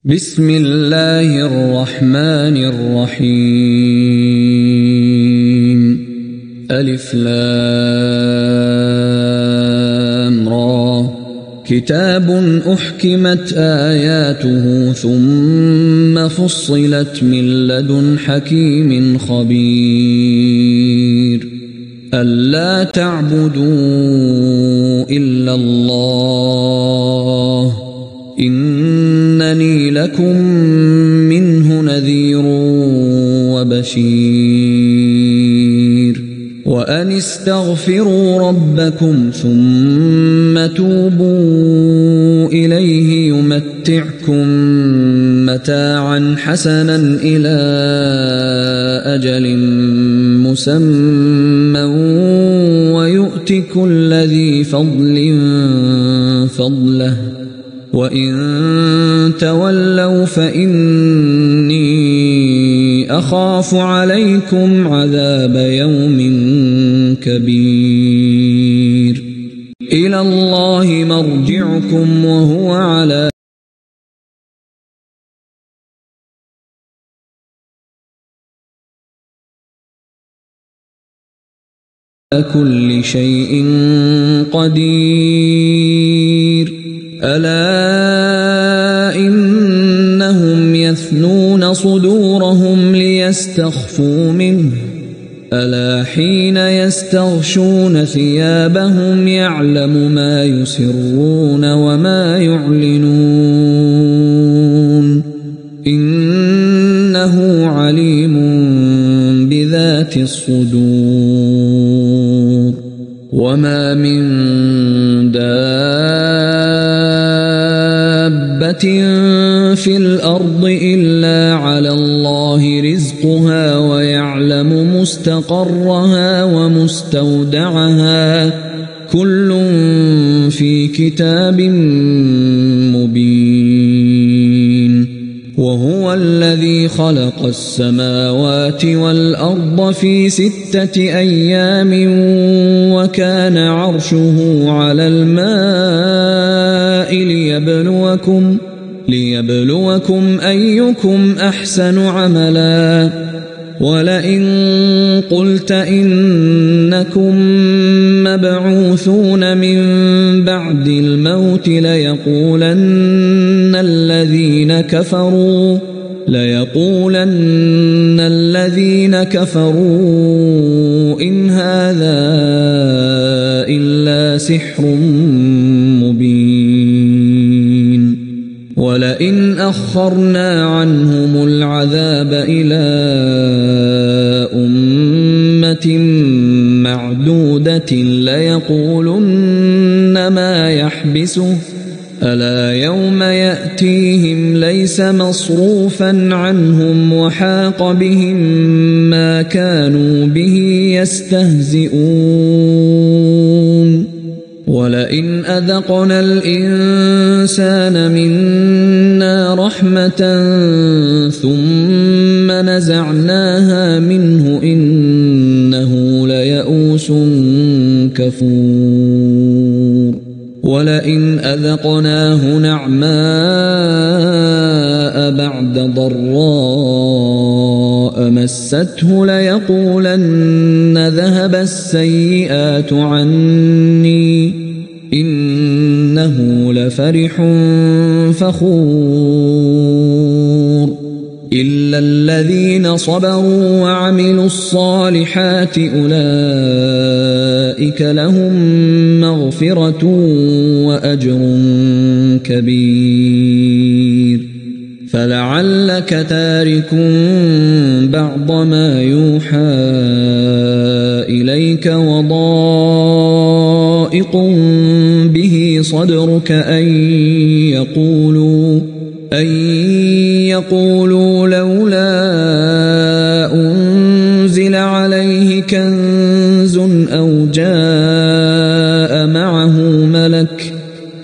بسم الله الرحمن الرحيم ألف لام را كتاب أحكمت آياته ثم فصلت من لدن حكيم خبير ألا تعبدوا إلا الله إنني لكم منه نذير وبشير وأن استغفروا ربكم ثم توبوا إليه يمتعكم متاعا حسنا إلى أجل مسمى ويؤت كل ذي فضل فضله وإن تولوا فإني أخاف عليكم عذاب يوم كبير إلى الله مرجعكم وهو على كل شيء قدير ألا إنهم يثنون صدورهم ليستخفوا منه ألا حين يستغشون ثيابهم يعلم ما يسرون وما يعلنون إنه عليم بذات الصدور وما من دابة في الأرض إلا على الله رزقها ويعلم مستقرها ومستودعها كل في كتاب مبين وهو الذي خلق السماوات والأرض في 6 أيام وكان عرشه على الماء ليبلوكم أيكم أحسن عملا ولئن قلت إنكم مبعوثون من بعد الموت ليقولن الذين كفروا إن هذا إلا سحر مبين ولئن أخرنا عنهم العذاب إلى أمة معدودة ليقولن ما يحبسه ألا يوم يأتيهم ليس مصروفا عنهم وحاق بهم ما كانوا به يستهزئون ولئن أذقنا الإنسان منا رحمة ثم نزعناها منه إنه ليئوس كفور ولئن أذقناه نعماء بعد ضراء مسته ليقولن ذهب السيئات عني إنه لفرح فخور إلا الذين صبروا وعملوا الصالحات أولئك لهم مغفرة وأجر كبير فلعلك تارك بعض ما يوحى إليك وضائق به صدرك أن يقولوا لولا أنزل عليه كنز أو جاء معه ملك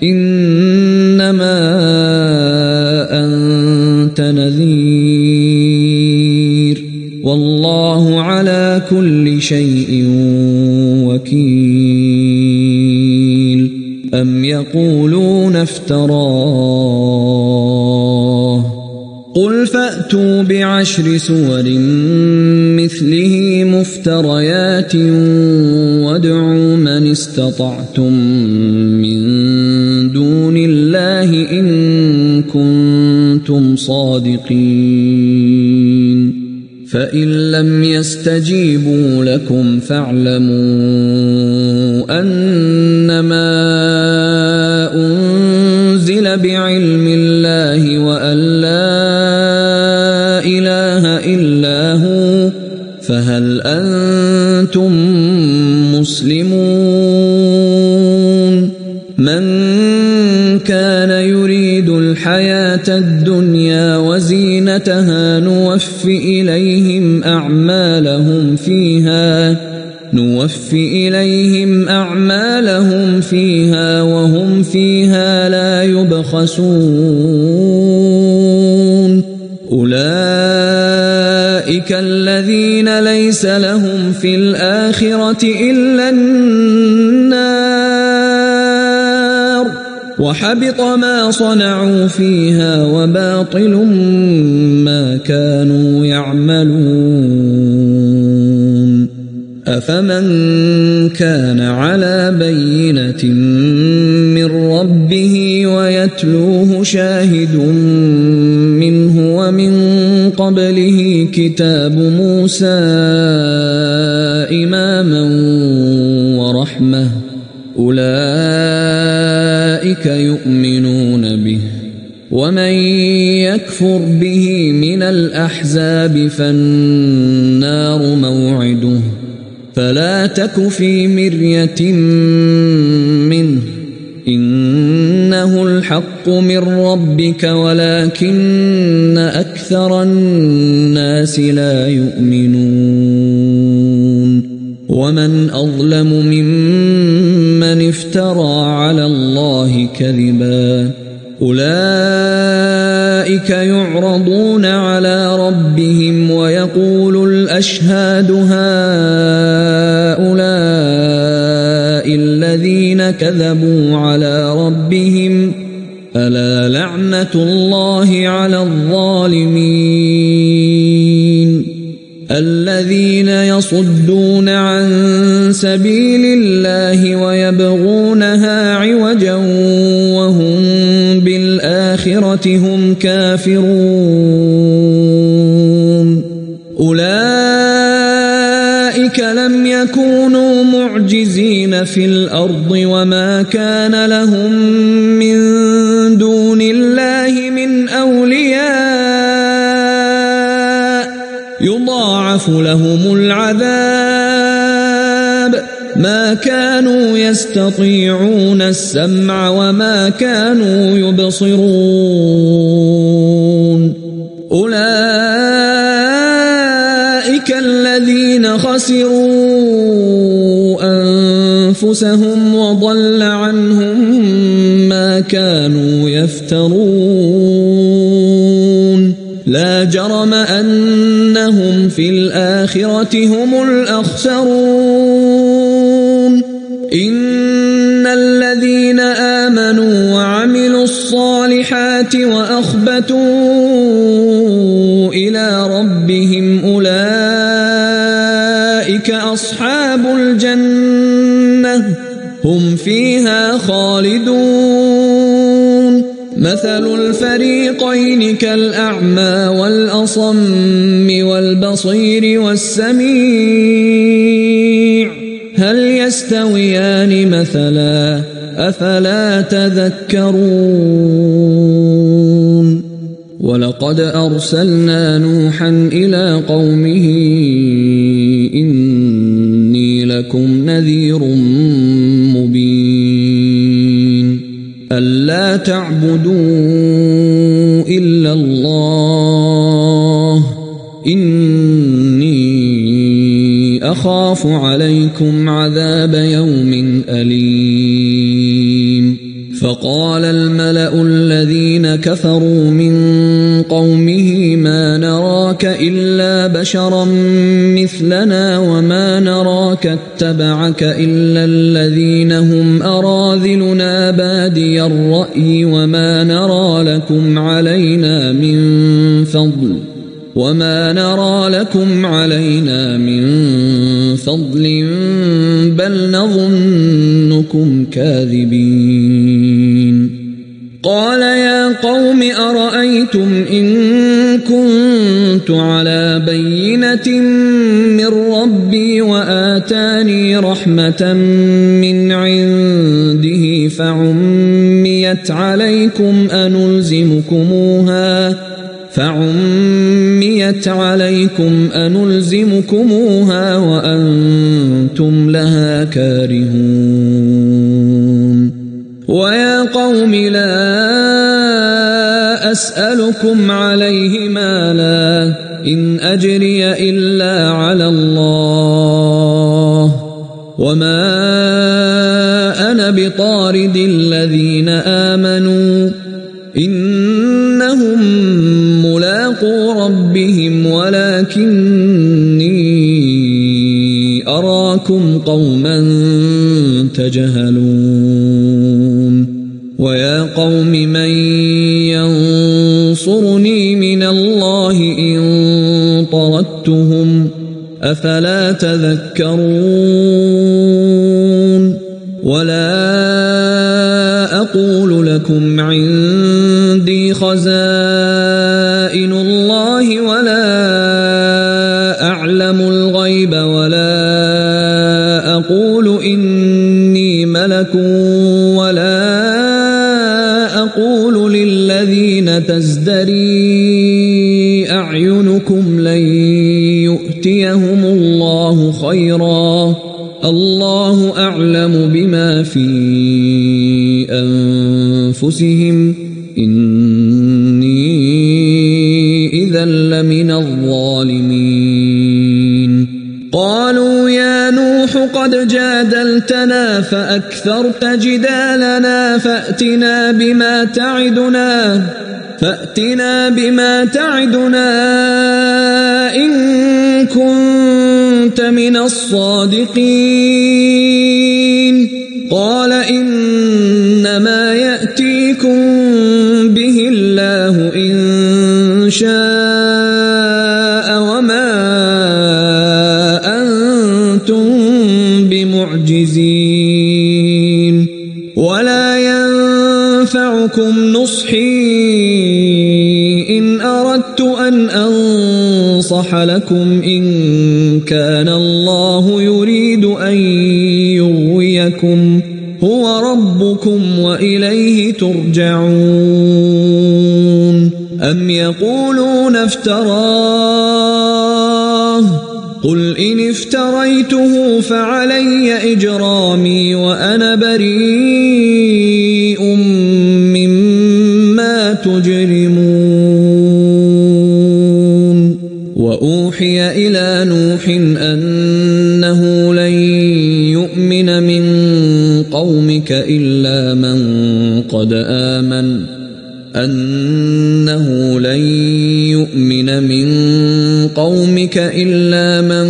إنما أنت نذير والله على كل شيء وكيل أم يقولون افتراه قل فأتوا بعشر سور مثله مفتريات وادعوا من استطعتم من دون الله إن كنتم صادقين فإن لم يستجيبوا لكم فاعلموا أنما أنزل بعلم الله وأن لا إله إلا هو فهل أنتم مسلمون من كان يريد الحياة الدنيا وزينتها نوفِ إليهم أعمالهم فيها وهم فيها لا يبخسون أولئك الذين ليس لهم في الآخرة إلا النار وحبط ما صنعوا فيها وباطل ما كانوا يعملون أفمن كان على بينة من ربه ويتلوه شاهد منه ومن قبله كتاب موسى إماما ورحمة أولئك يؤمنون به ومن يكفر به من الأحزاب فالنار موعده فلا تك في مرية منه إنه الحق من ربك ولكن أكثر الناس لا يؤمنون ومن أظلم ممن افترى على الله كذبا أولئك يعرضون على ربهم ويقول الأشهاد هؤلاء الذين كذبوا على ربهم ألا لعنة الله على الظالمين الذين يصدون عن سبيل الله ويبغونها عوجا وهم بالآخرة هم كافرون أولئك لم يكونوا معجزين في الأرض وما كان لهم من دون الله من أولياء يضاعف لهم العذاب ما كانوا يستطيعون السمع وما كانوا يبصرون أولئك الذين خسروا أنفسهم وضل عنهم ما كانوا يفترون لا جرم أنهم في الآخرة هم الأخسرون إن الذين آمنوا وعملوا الصالحات وأخبتوا إلى ربهم أولئك أصحاب الجنة هم فيها خالدون مثل الفريقين كالأعمى والأصم والبصير والسميع هل يستويان مثلا أفلا تذكرون ولقد أرسلنا نوحا إلى قومه إني لكم نذير مبين ألا تعبدوا إلا الله إني أخاف عليكم عذاب يوم أليم فقال الملأ الذين كفروا من قومه ما نراك إلا بشرا مثلنا وما نراك اتبعك إلا الذين هم أراذلنا بادي الرأي وما نرى لكم علينا من فضل وما نرى لكم علينا من فضل بل نظنكم كاذبين قال يا قوم أرأيتم إن كنت على بينة من ربي وآتاني رحمة من عنده فعميت عليكم أنلزمكموها وأنتم لها كارهون ويا قوم لا أسألكم عليه مالا إن أجري إلا على الله وما أنا بطارد الذين آمنوا إنهم ملاقو ربهم ولكني أراكم قوما تجهلون ويا قوم من ينصرني من الله إن طردتهم أفلا تذكرون ولا أقول لكم عندي خزائن الله ولا أعلم الغيب ولا أقول إني ملك ولا أقول للذين تزدري أعينكم لن يؤتيهم الله خيرا الله أعلم بما في أنفسهم إني إذا لمن الظالمين قالوا يا نوح قد جادلتنا فأكثرت جدالنا فأتنا بما تعدنا إن كنت من الصادقين قال إنما يأتيكم به الله إن شاء وما أنتم بمعجزين ولا ينفعكم نصحي إن أردت أن أنصح لكم إن كان الله يريد أن يغويكم هو ربكم وإليه ترجعون أم يقولون افتراه قل إن افتريته فعلي إجرامي وأنا بريء مما تجرمون وأوحي إلى نوح أنه لن يؤمن من قومك إلا من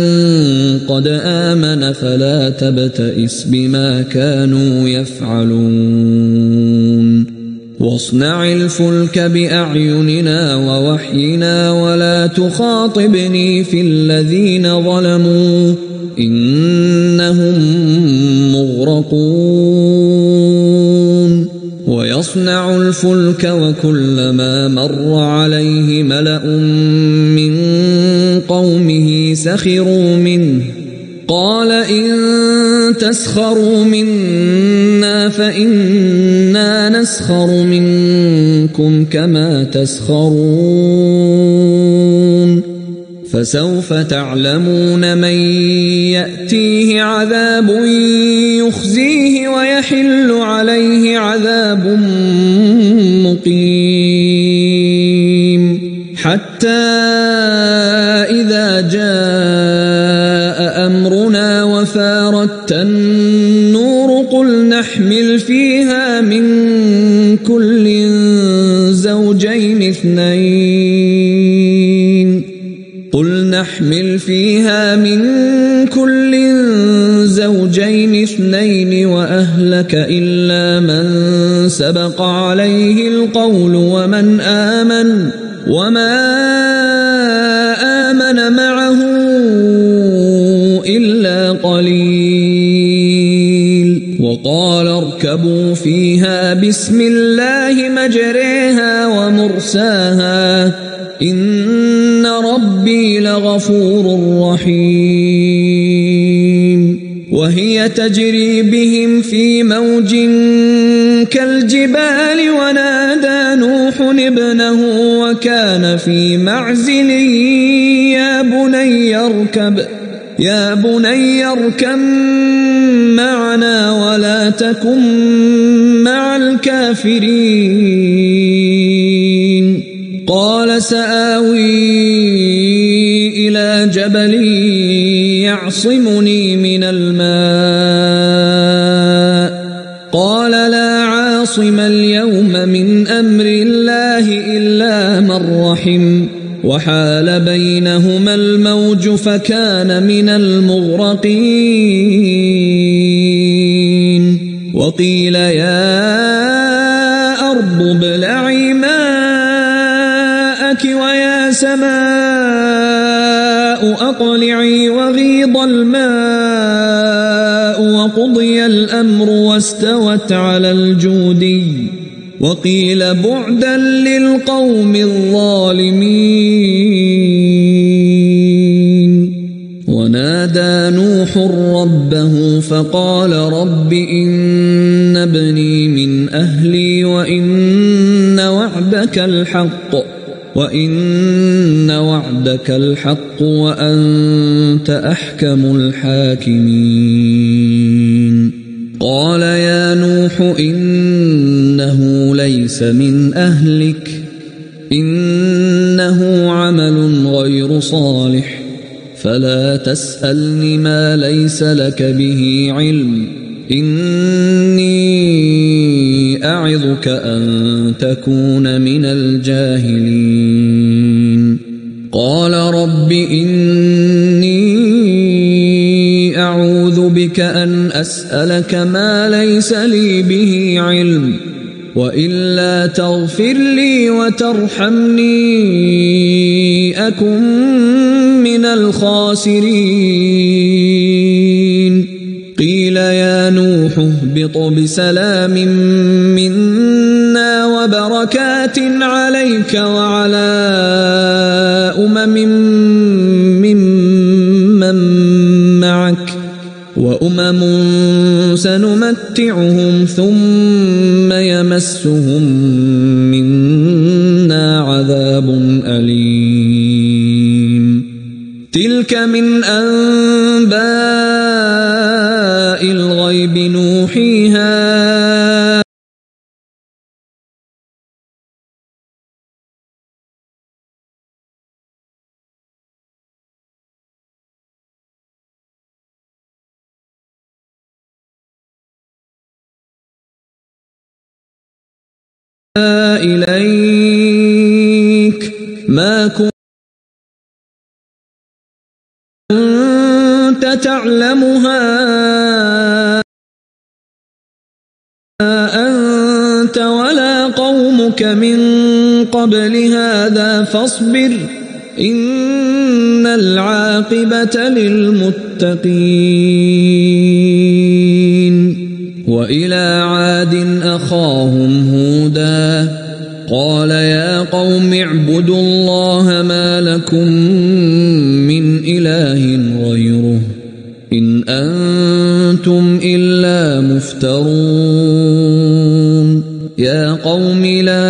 قد آمن فلا تبتئس بما كانوا يفعلون واصنع الفلك بأعيننا ووحينا ولا تخاطبني في الذين ظلموا إنهم مغرقون ويصنع الفلك وكلما مر عليه ملأ من قومه سخروا منه قال إن تسخروا منا فإنا نسخر منكم كما تسخرون فسوف تعلمون من يأتيه عذاب يخزيه ويحل عليه عذاب مقيم حتى إذا جاء أمرنا وفارت النور قل نحمل فيها من كل زوجين اثنين وأهلك إلا من سبق عليه القول ومن آمن وما آمن معه إلا قليل وقال اركبوا فيها بسم الله مجريها ومرساها إن ربي لغفور رحيم وهي تجري بهم في موج كالجبال ونادى نوح ابنه وكان في معزل يا بني اركب معنا ولا تكن مع الكافرين قال سآوي إلى جبل يعصمني من الماء قال لا عاصم اليوم من أمر الله إلا من رحم وحال بينهما الموج فكان من المغرقين وقيل يا أرض ابلعي ماءك ويا سماء أقلعي وغيض الماء وقضي الأمر واستوت على الجودي وقيل بعدا للقوم الظالمين ونادى نوح ربه فقال رب إن ابني من أهلي وإن وعدك الحق وأنت أحكم الحاكمين قال يا نوح إنه ليس من أهلك إنه عمل غير صالح فلا تسألني ما ليس لك به علم إني أعظك أن تكون من الجاهلين قال رب إني أعوذ بك أن أسألك ما ليس لي به علم وإلا تغفر لي وترحمني أكن من الخاسرين قيل يا نوح اهبط بسلام منا وبركات عليك وعلى ممن معك وأمم سنمتعهم ثم يمسهم منا عذاب أليم تلك من أنباء الغيب نوحيها إليك ما كنت تعلمها أنت ولا قومك من قبل هذا فاصبر إن العاقبة للمتقين وإلى عاد أخاهم هودا قال يا قوم اعبدوا الله ما لكم من إله غيره إن أنتم إلا مفترون يا قوم لا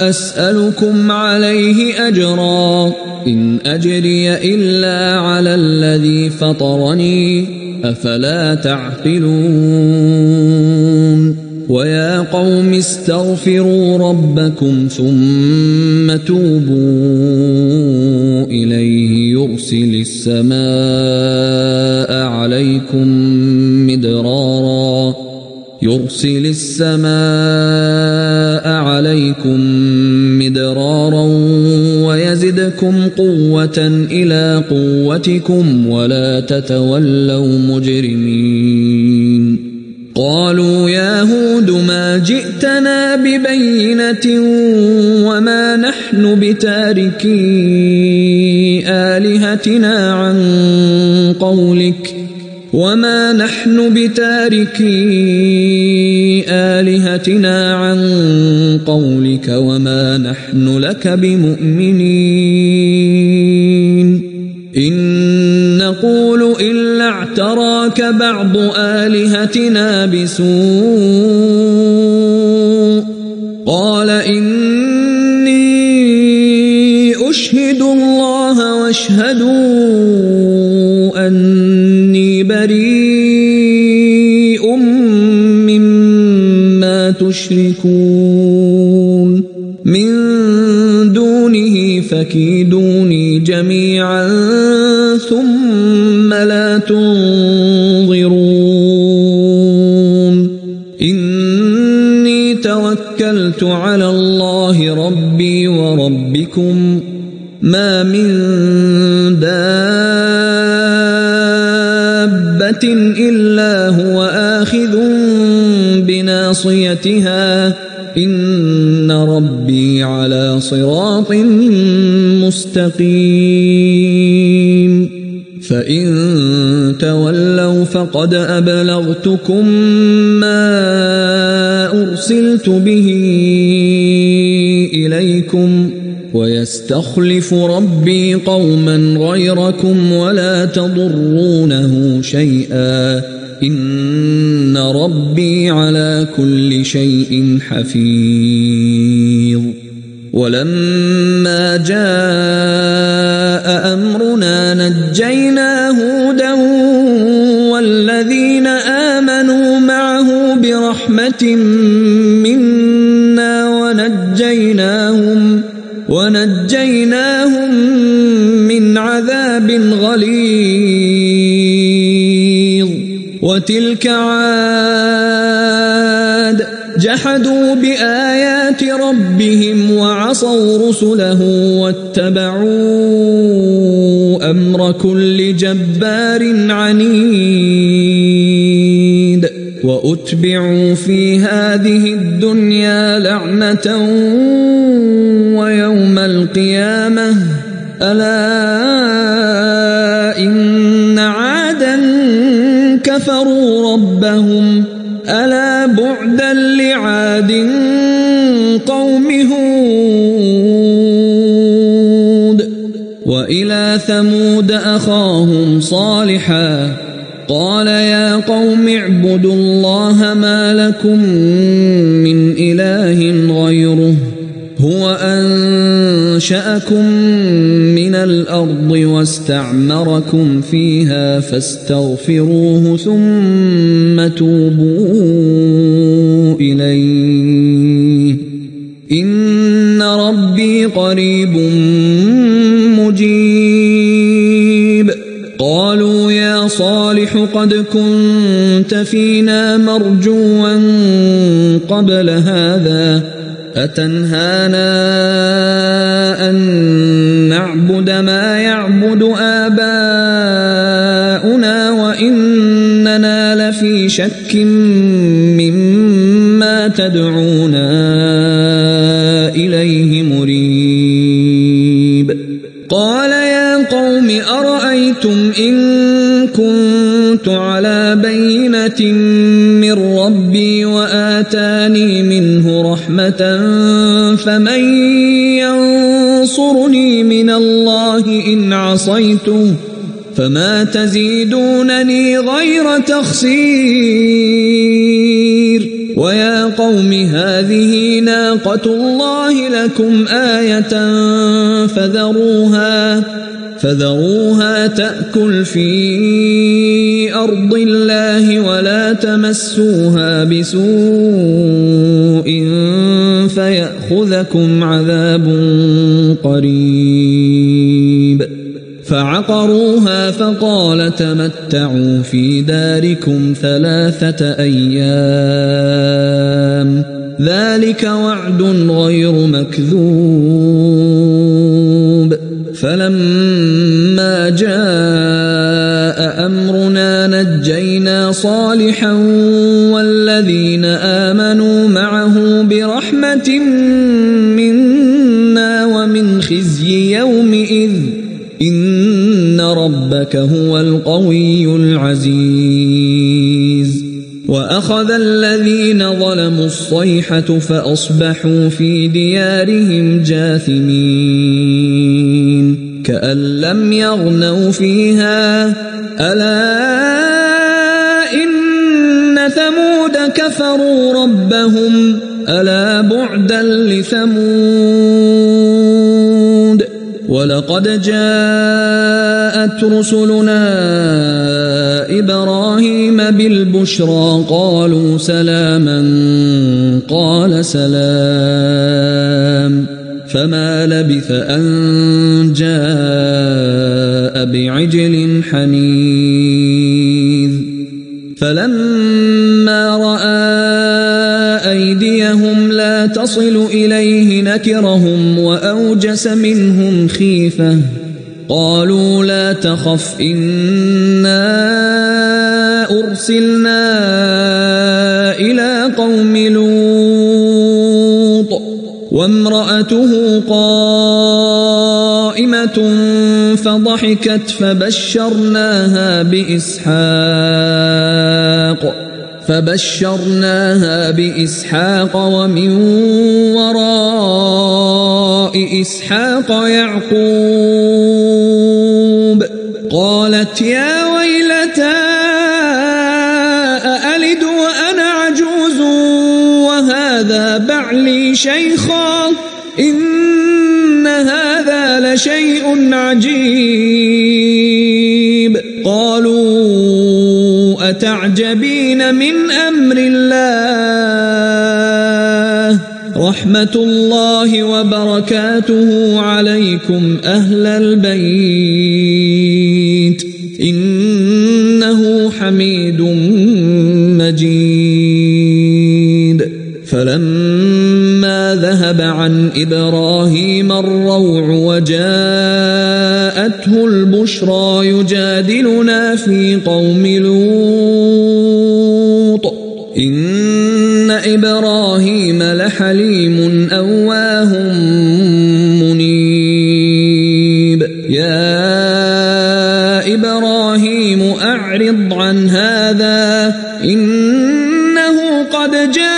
أسألكم عليه أجرا إن أجري إلا على الذي فطرني أفلا تعقلون ويا قوم استغفروا ربكم ثم توبوا إليه يرسل السماء عليكم مدرارا ويزدكم قوة إلى قوتكم ولا تتولوا مجرمين قالوا يا هود ثمود ما جئتنا ببينة وما نحن بتاركي آلهتنا عن قولك وما نحن لك بمؤمنين إن نقول إلا اعتراك بعض آلهتنا بسوء قال إني أشهد الله واشهدوا أني بريء مما تشركون من دونه فكيدوني جميعا ثم لا تنظرون إني توكلت على الله ربي وربكم ما من دابة إلا هو آخذ بناصيتها إن ربي على صراط مستقيم فإن تولوا فقد أبلغتكم ما أرسلت به إليكم ويستخلف ربي قوما غيركم ولا تضرونه شيئا إن ربي على كل شيء حفيظ ولما جاء أمرنا نجينا هودا والذين آمنوا معه برحمة منا ونجيناهم من عذاب غليظ وتلك عاد جحدوا بآيات ربهم وعصوا رسله واتبعوا أمر كل جبار عنيد وأتبعوا في هذه الدنيا لعنة ويوم القيامة ألا إن عادا كفروا ربهم ألا بعدا لعاد قوم هود وإلى ثمود أخاهم صالحا قال يا قوم اعبدوا الله ما لكم من إله غيره هو أنشأكم من الأرض واستعمركم فيها فاستغفروه ثم توبوا إليه إن ربي قريب مجيب قالوا يا صالح قد كنت فينا مرجوا قبل هذا أتنهانا أن نعبد ما يعبد آباؤنا وإننا لفي شك مما تدعونا إليه مريب قال يا قوم أرأيتم إن كنت على بينة من ربي وآتاني منه رحمة فمن ينصرني من الله إن عصيته فما تزيدونني غير تخسير ويا قوم هذه ناقة الله لكم آية فذروها تأكل في أرض الله ولا تمسوها بسوء فيأخذكم عذاب قريب فعقروها فقال تمتعوا في داركم 3 أيام ذلك وعد غير مكذوب فلما جاء أمرنا نجينا صالحا والذين آمنوا منا ومن خزي يومئذ إن ربك هو القوي العزيز وأخذ الذين ظلموا الصيحة فأصبحوا في ديارهم جاثمين كأن لم يغنوا فيها ألا إن ثمود كفروا ربهم ألا بعدا لثمود ولقد جاءت رسلنا إبراهيم بالبشرى قالوا سلاما قال سلام فما لبث أن جاء بعجل حنيذ فلما رأى أيديهم لا تصل إليه نكرهم وأوجس منهم خيفة قالوا لا تخف إنا أرسلنا إلى قوم لوط وامرأته قائمة فضحكت فبشرناها بإسحاق ومن وراء إسحاق يعقوب قالت يا ويلتى أألد وأنا عجوز وهذا بعلي شيخا إن هذا لشيء عجيب قالوا أتعجبين من أمر الله رحمة الله وبركاته عليكم أهل البيت إنه حميد مجيد فلما ذهب عن إبراهيم الروع وجاءته البشرى يجادلنا في قوم لوط إن إبراهيم لحليم أواه منيب يا إبراهيم أعرض عن هذا إنه قد جاء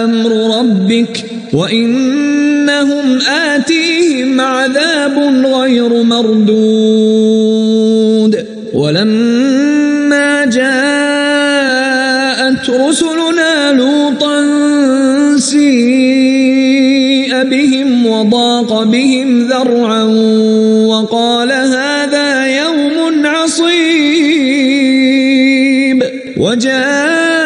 أمر ربك وإنهم آتيهم عذاب غير مردود ولما جاءت رسلنا لوطا سيء بهم وضاق بهم ذرعا وقال هذا يوم عصيب وجاءه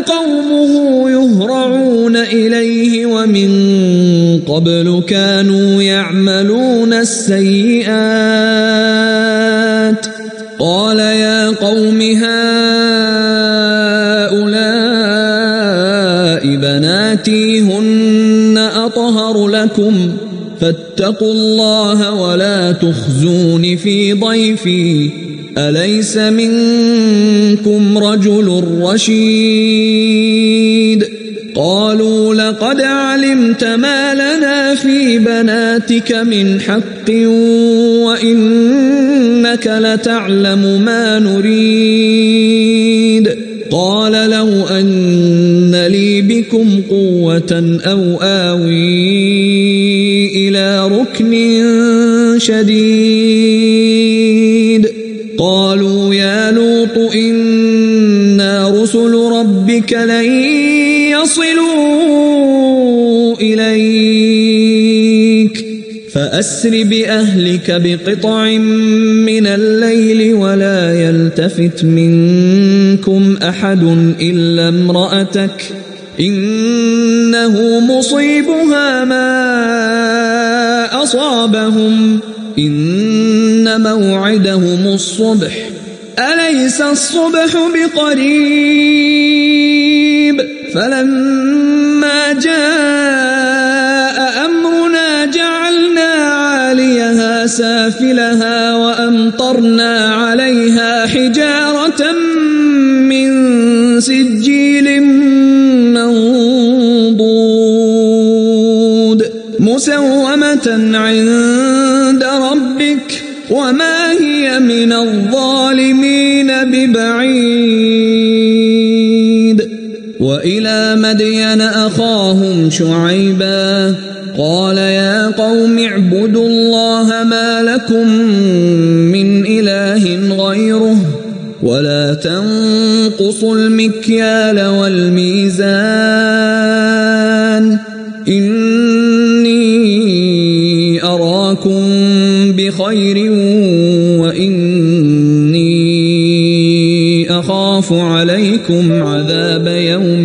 قومه يهرعون إليه ومن قبل كانوا يعملون السيئات قال يا قوم هؤلاء بناتي هن أطهر لكم فاتقوا الله ولا تخزون في ضيفي أليس منكم رجل رشيد قالوا لقد علمت ما لنا في بناتك من حق وإنك لتعلم ما نريد قال لو أن لي بكم قوة أو آوي إلى ركن شديد قالوا يا لوط إنا رسل ربك لن يصلوا إليك فأسر بأهلك بقطع من الليل ولا يلتفت منكم أحد إلا امرأتك إنه مصيبها ما أصابهم إن موعدهم الصبح أليس الصبح بقريب فلما جاء أمرنا جعلنا عاليها سافلها وأمطرنا عليها حجارة من سجيل منضود منضود مسومة عند ربك وما هي من الظالمين ببعيد وإلى مدين أخاهم شعيبا قال يا قوم اعبدوا الله ما لكم من إله غيره ولا تنقصوا المكيال والميزان إني أراكم بخير وإني أخاف عليكم عذاب يوم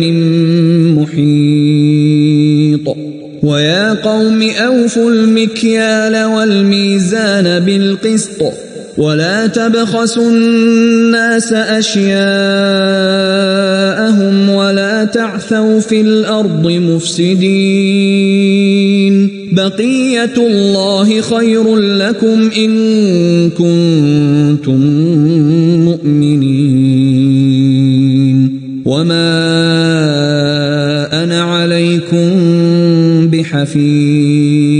محيط ويا قوم أوفوا المكيال والميزان بالقسط ولا تبخسوا الناس أشياءهم ولا تعثوا في الأرض مفسدين بقية الله خير لكم إن كنتم مؤمنين وما أنا عليكم بحفيظ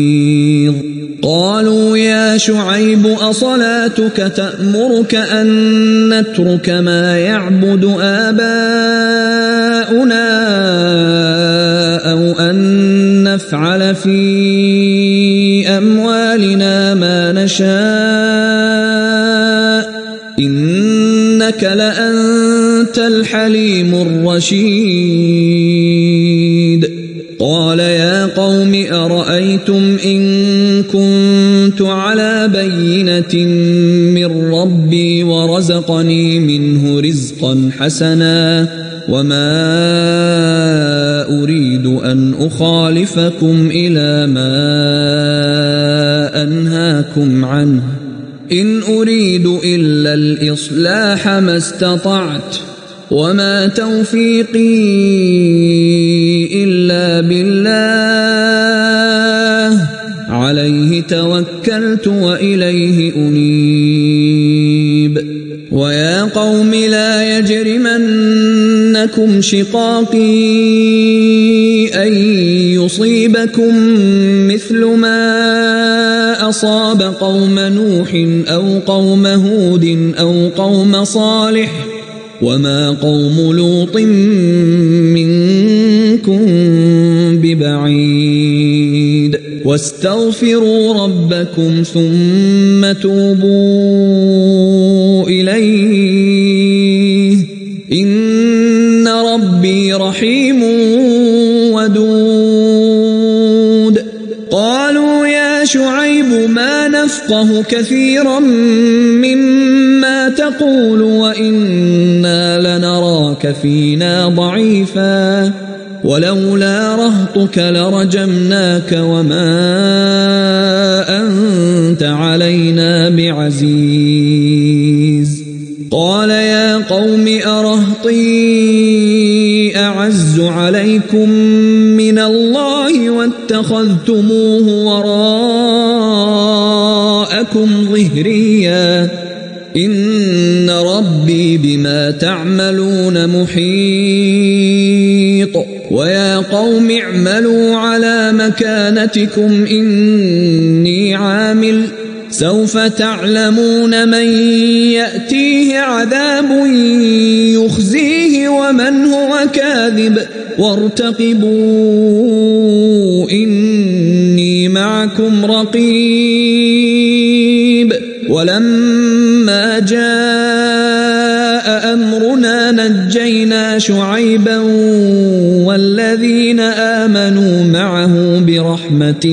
قالوا يا شعيب أصلاتك تأمرك أن نترك ما يعبد آباؤنا أو أن نفعل في أموالنا ما نشاء إنك لأنت الحليم الرشيد قال يا قوم أرأيتم إن كنت على بينة من ربي ورزقني منه رزقا حسنا وما أريد أن أخالفكم إلى ما أنهاكم عنه إن أريد إلا الإصلاح ما استطعت وما توفيقي إلا بالله عليه توكلت وإليه أنيب ويا قوم لا يجرمنكم شقاقي أن يصيبكم مثل ما أصاب قوم نوح أو قوم هود أو قوم صالح وما قوم لوط منكم ببعيد واستغفروا ربكم ثم توبوا إليه إن ربي رحيم ودود قالوا يا شعيب ما نفقه كثيرا مما تقول وإنا لنراك فينا ضعيفا ولولا رهطك لرجمناك وما أنت علينا بعزيز قال يا قوم أرهطي أعز عليكم من الله واتخذتموه وراءكم ظهريا إن ربي بما تعملون محيط ويا قوم اعملوا على مكانتكم إني عامل سوف تعلمون من يأتيه عذاب يخزيه ومن هو كاذب وارتقبوا إني معكم رقيب ولما جاء أمرنا نجينا شعيبا والذين آمنوا معه برحمة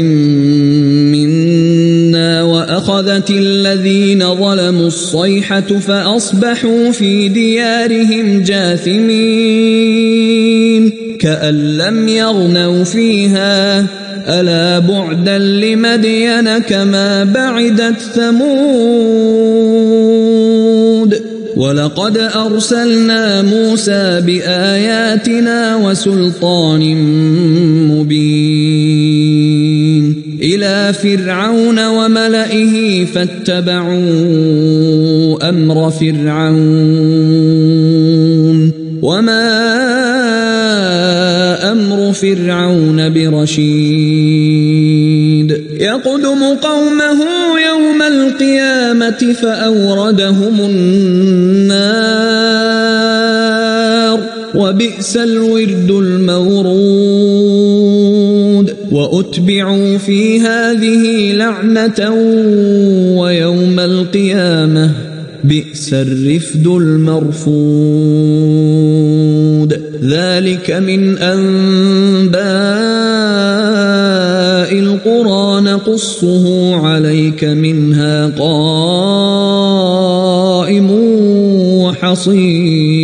منا وأخذت الذين ظلموا الصيحة فأصبحوا في ديارهم جاثمين كأن لم يغنوا فيها ألا بعدا لمدين كما بعدت ثمود ولقد أرسلنا موسى بآياتنا وسلطان مبين إلى فرعون وملئه فاتبعوا أمر فرعون وما أمر فرعون برشيد يقدم قومه يوم القيامة فأوردهم النار وبئس الورد المورود وأتبعوا في هذه لعنة ويوم القيامة بئس الرفد المرفود ذلك من أنباء القرى نقصه عليك منها قائم وحصيد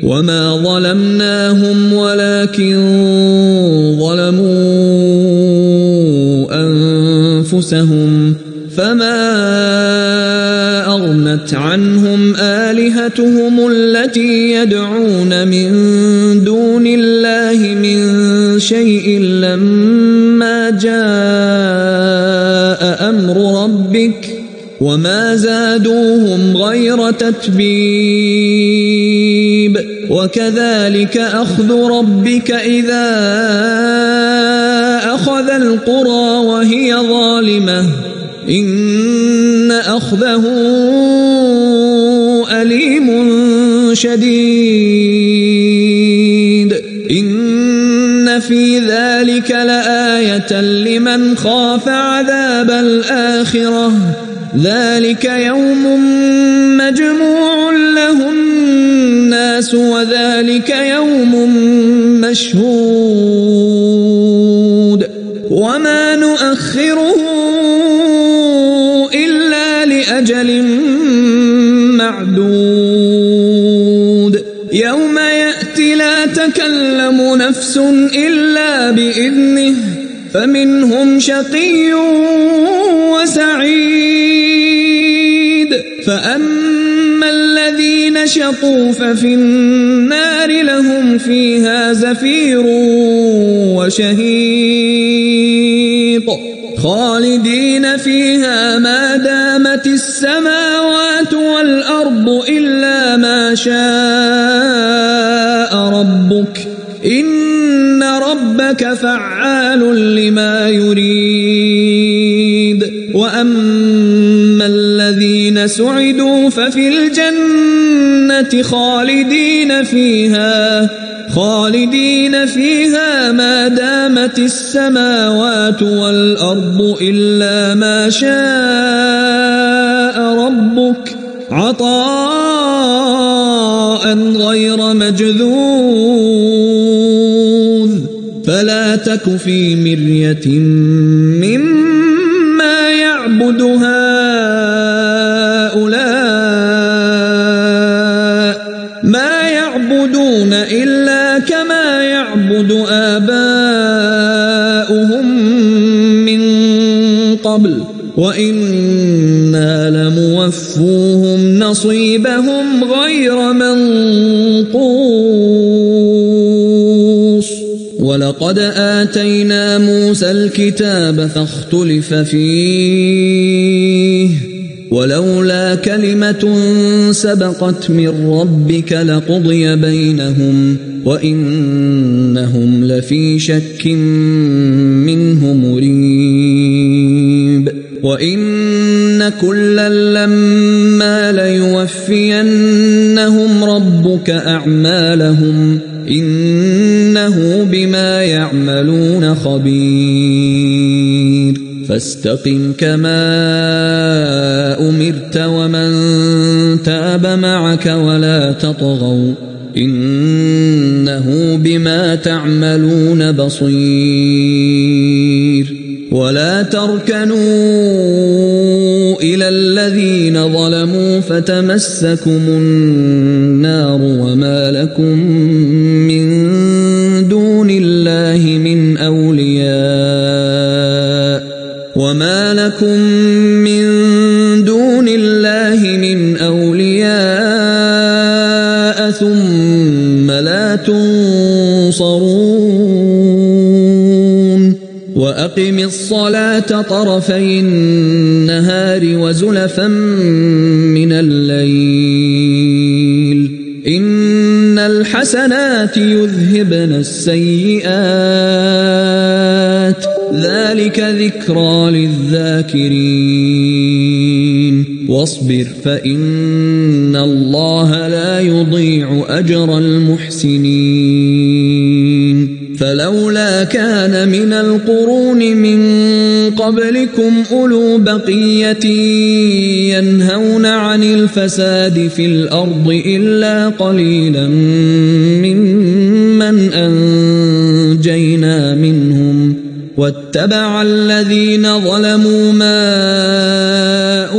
وما ظلمناهم ولكن ظلموا أنفسهم فما أغنت عنهم آلهتهم التي يدعون من دون الله من شيء لما جاء أمر ربك وما زادوهم غير تتبيب وكذلك أخذ ربك إذا أخذ القرى وهي ظالمة إن أخذه أليم شديد إن في ذلك لآية لمن خاف عذاب الآخرة ذلك يوم مجموع له الناس وذلك يوم مشهود وما نؤخره إلا لأجل معدود يوم يأتي لا تكلم نفس إلا بإذنه فمنهم شقي وسعيد فأما الذين شقوا ففي النار لهم فيها زفير وشهيق خالدين فيها ما دامت السماوات والأرض إلا ما شاء ربك إن ربك فعال لما يريد وأما الذين سعدوا ففي الجنة خالدين فيها ما دامت السماوات والأرض إلا ما شاء ربك عطاء غير مجذوذ فلا تك في مرية مما يعبد هؤلاء ما يعبدون إلا كما يعبد آباؤهم من قبل وإنا لموفوهم نصيبهم غير منقوص ولقد آتينا موسى الكتاب فاختلف فيه ولولا كلمة سبقت من ربك لقضي بينهم وإنهم لفي شك منه مريب وإن كلا لما ليوفينهم ربك أعمالهم إنه بما يعملون خبير فاستقم كما أمرت ومن تاب معك ولا تطغوا إنه بما تعملون بصير ولا تركنوا إلى الذين ظلموا فتمسكم النار وما لكم من دون الله من أولياء ثم لا تنصرون وأقم الصلاة طرفي النهار وزلفا من الليل إن الحسنات يذهبن السيئات ذلك ذكرى للذاكرين واصبر فإن الله لا يضيع أجر المحسنين فلولا كان من القرون من قبلكم أولو بقية ينهون عن الفساد في الأرض إلا قليلا ممن أنجينا منهم واتبع الذين ظلموا ما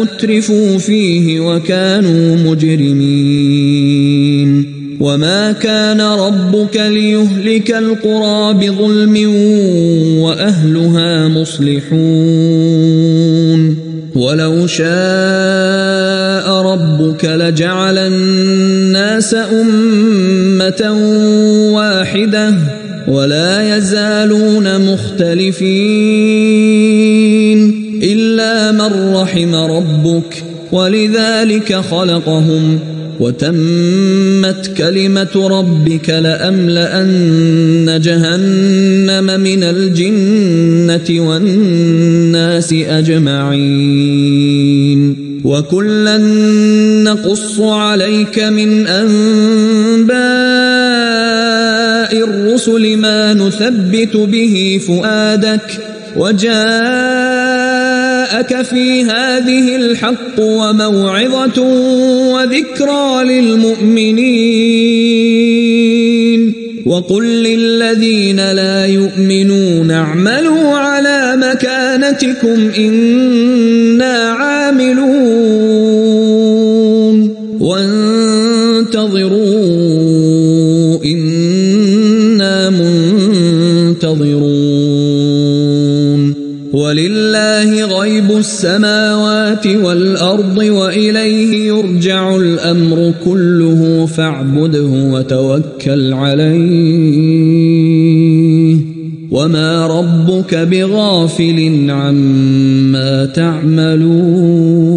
أترفوا فيه وكانوا مجرمين وما كان ربك ليهلك القرى بظلم وأهلها مصلحون ولو شاء ربك لجعل الناس أمة واحدة ولا يزالون مختلفين إلا من رحم ربك ولذلك خلقهم وتمت كلمة ربك لأملأن جهنم من الجنة والناس أجمعين وكلا نقص عليك من أنباء الرسل ما نثبت به فؤادك وجاءك في هذه الحق وموعظة وذكرى للمؤمنين وقل للذين لا يؤمنون اعملوا على مكانتكم إنا عاملون وانتظروا إنا منتظرون ولله غيب السماوات والأرض وإليه يرجع الأمر كله فاعبده وتوكل عليه وما ربك بغافل عما تعملون